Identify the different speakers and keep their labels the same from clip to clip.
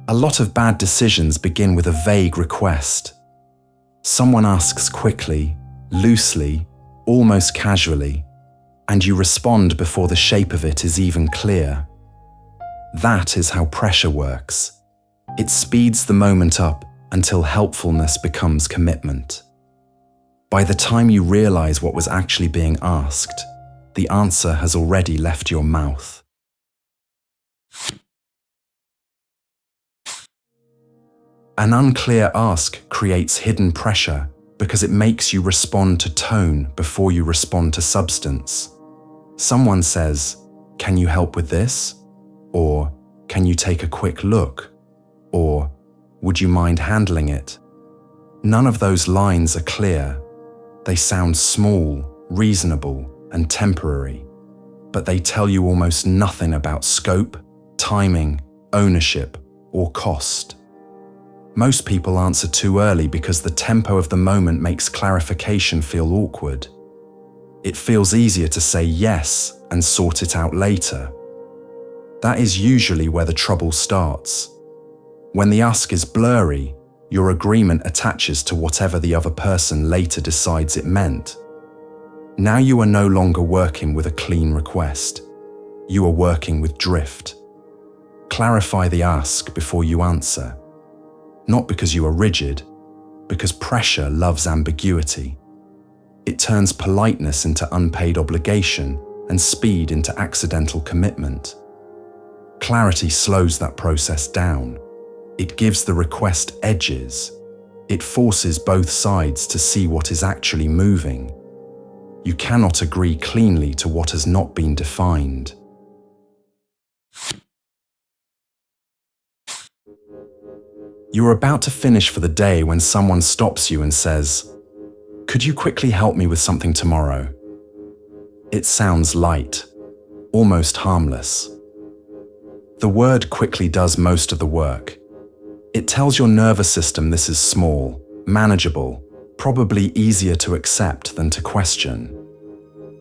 Speaker 1: A lot of bad decisions begin with a vague request. Someone asks quickly, loosely, almost casually, and you respond before the shape of it is even clear. That is how pressure works. It speeds the moment up until helpfulness becomes commitment. By the time you realize what was actually being asked, the answer has already left your mouth. An unclear ask creates hidden pressure because it makes you respond to tone before you respond to substance. Someone says, "Can you help with this?" Or, "Can you take a quick look?" Or, "Would you mind handling it?" None of those lines are clear. They sound small, reasonable, and temporary, but they tell you almost nothing about scope, timing, ownership, or cost. Most people answer too early because the tempo of the moment makes clarification feel awkward. It feels easier to say yes and sort it out later. That is usually where the trouble starts. When the ask is blurry, your agreement attaches to whatever the other person later decides it meant. Now you are no longer working with a clean request. You are working with drift. Clarify the ask before you answer. Not because you are rigid, because pressure loves ambiguity. It turns politeness into unpaid obligation and speed into accidental commitment. Clarity slows that process down. It gives the request edges. It forces both sides to see what is actually moving. You cannot agree cleanly to what has not been defined. You are about to finish for the day when someone stops you and says, "Could you quickly help me with something tomorrow?" It sounds light, almost harmless. The word quickly does most of the work. It tells your nervous system this is small, manageable, probably easier to accept than to question.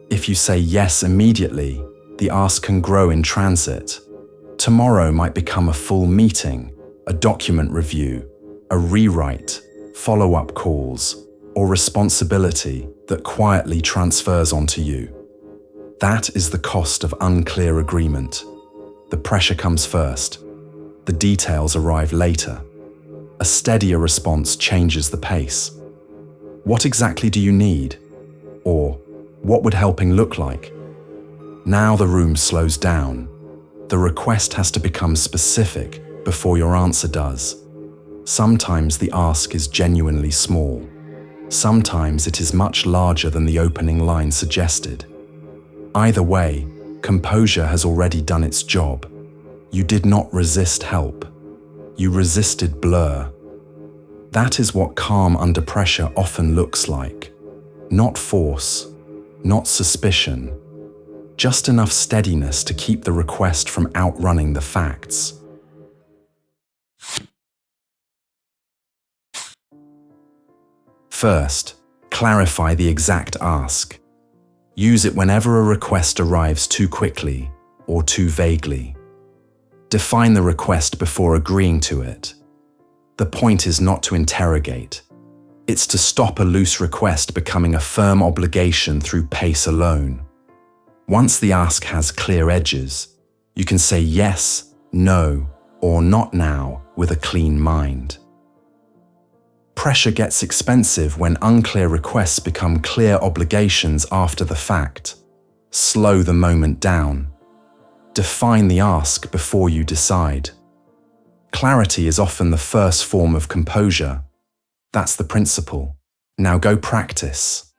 Speaker 1: If you say yes immediately, the ask can grow in transit. Tomorrow might become a full meeting, a document review, a rewrite, follow-up calls, or responsibility that quietly transfers onto you. That is the cost of unclear agreement. The pressure comes first. The details arrive later. A steadier response changes the pace. What exactly do you need? Or, what would helping look like? Now the room slows down. The request has to become specific before your answer does. Sometimes the ask is genuinely small. Sometimes it is much larger than the opening line suggested. Either way, composure has already done its job. You did not resist help. You resisted blur. That is what calm under pressure often looks like. Not force, not suspicion, just enough steadiness to keep the request from outrunning the facts. First, clarify the exact ask. Use it whenever a request arrives too quickly or too vaguely. Define the request before agreeing to it. The point is not to interrogate. It's to stop a loose request becoming a firm obligation through pace alone. Once the ask has clear edges, you can say yes, no, or not now with a clean mind. Pressure gets expensive when unclear requests become clear obligations after the fact. Slow the moment down. Define the ask before you decide. Clarity is often the first form of composure. That's the principle. Now go practice.